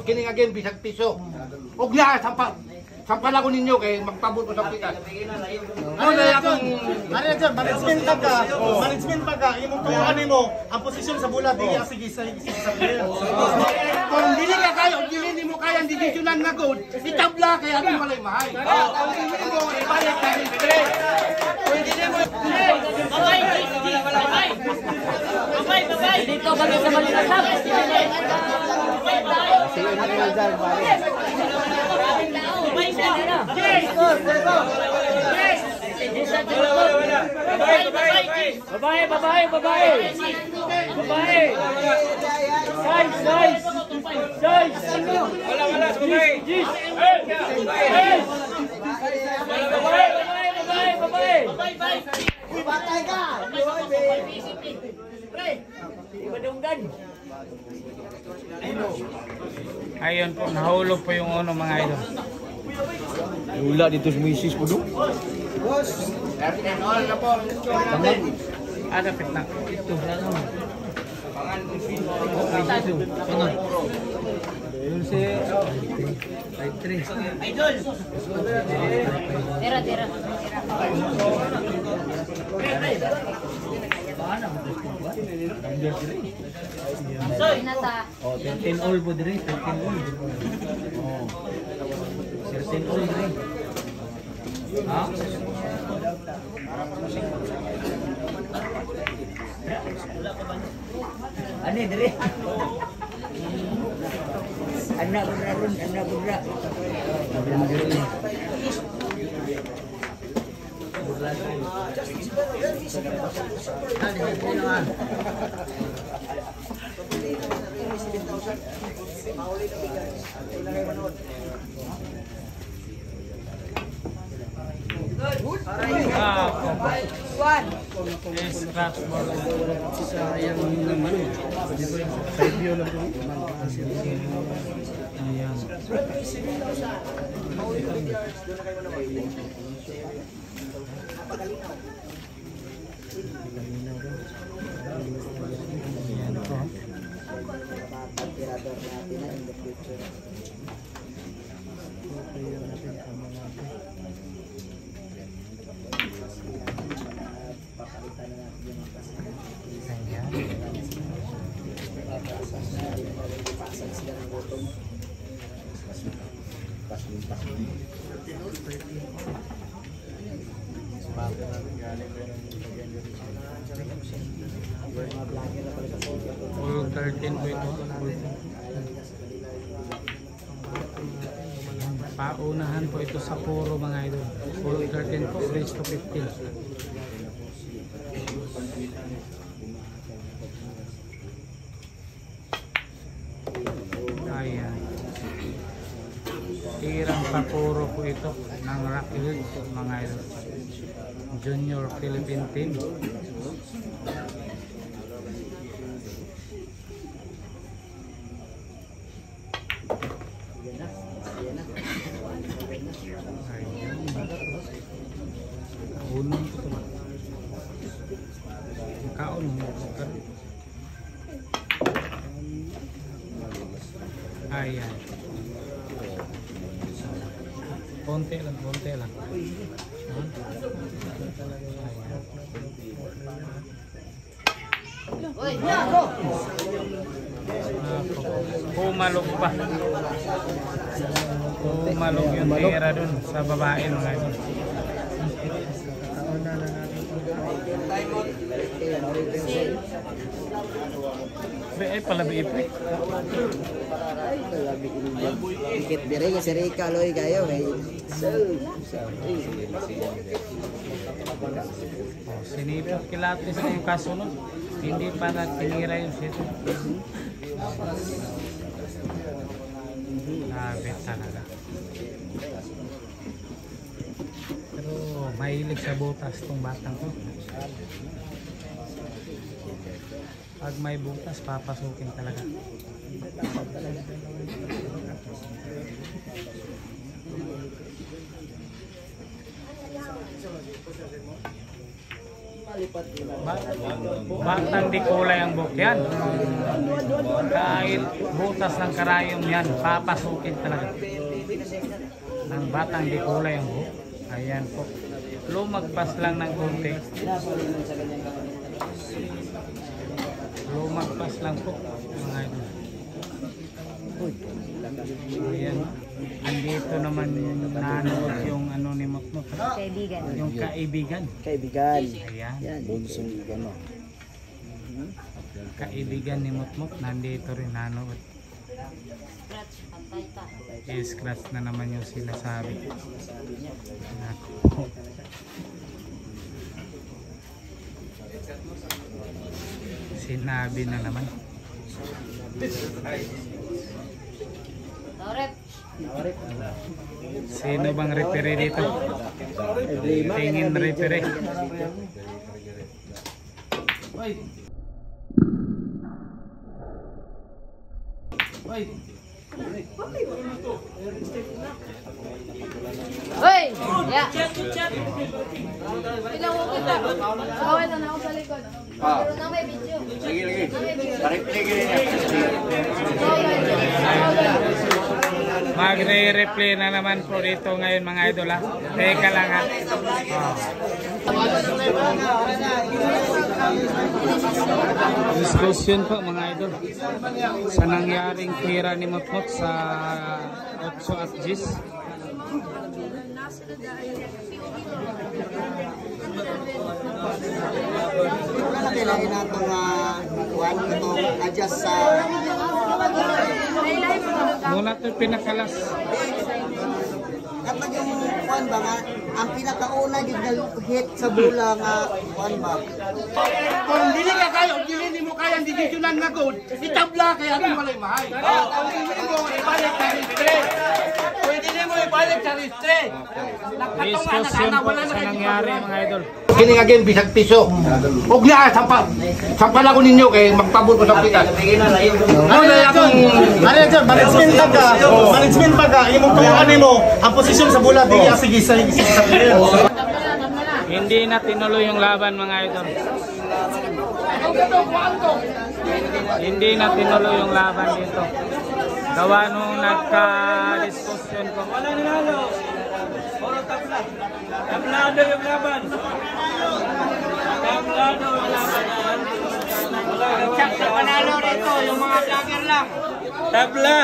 Kining again bisag piso. Og niya sampal ako ninyo kay magpabot ko sa pitas. Ano na akong management pagka imong tuwahan nimo ang posisyon sa bulat dili sige sa player. kung dili ka kayo, dili nimo kaya ang desisyonan nga good. Itabla kay akong malay mahay. Kung dili mo ibalik ka ni stress. Kung dili mo Bye. Dito kami sa Maligasap. Babae. Size. Wala, babae. Patay ka! Ayun po, nahulog po yung uno mga idol. Wala dito sa misis po do. Dapat na. Ito. Yun si 5-3. Idol. Tira. Oh, 13 all po dire, 13 all. Oh. 13 all dire. Ha? Ano dire? Anak budra. Scratch ball. Sayang naman. Side view lang po. Ayan. Ayan po. Full 13 po ito. Paunahan po ito sa puro mga idol. Full 13 po, raised to 15. Ayan. Tirang papuro po ito ng Rocky Hills mga idol. Junior Philippine team. Unong po ito ba? Kaon mo. Ayan. Konti lang. Pumalog pa. Pumalog yung tira dun sa babae mga idol. Ay palabi ipi. Dikit dire kasi Rika loy kayo kay Sinipot kilatis na yung kasunod. Hindi pa na tinira yung sito. Nabit talaga. Pero mahilig sa butas tong batang ko. Pag may butas, papasukin talaga. Batang di kulay ang buhok yan. Kahit butas ng karayom yan, papasukin talaga. Ng batang di kulay ang buhok. Ayan po. Lumagpas lang ng konti. Lumagpas lang po mga idol. Ayan. Andito naman nanood yung ano ni Motmot. Kaibigan. Yung kaibigan. Kaibigan. Ayan. Yan. Bunsong gano. Kaibigan ni Motmot. Nandito rin nanood. I-scratch na naman yung sinasabi. Nako. Sinabi na naman. Sino bang referee dito? Tingin referee. Hoy! Ya! Ilang ko kita. Bawal na ako sa likod. Pero na may video. Lagi. Tarik-tarik niya. Magre-replay na naman po dito ngayon mga idol ha. Teka lang ha. Discussion po mga idol sa nangyaring tira ni Motmot sa 8 at 10. Wala kailangan natin kuhan ito adjust sa Muna ito pinakalas. kapag yung kuhan ba nga ang pinakauna yung hit sa bola nga kuhan ba Kung dili ka kayo, dili mo kaya ang desisyonan nga good, itabla kaya akong walay mahay. Kung dili mo ibalik sa restree. Kung dili mo ibalik sa restree. Discussion po sa nangyari mga idol. Kini nga game bisag piso. Ug na sampal ako ninyo kay magpabot ko sa pitas. Ano na akong Ano yan, sir? Management pa ka, imong tuwakan nimo ang posisyon sa bola di sige sa player. Hindi na tinuloy yung laban mga idol. Hindi na tinuloy yung laban dito. Gawa nung nagka-discussion ko. Wala nanalo. Puro tabla. Tablado yung laban. Tablado yung laban. Check sa panalo rito, yung mga vlogger lang. Tabla.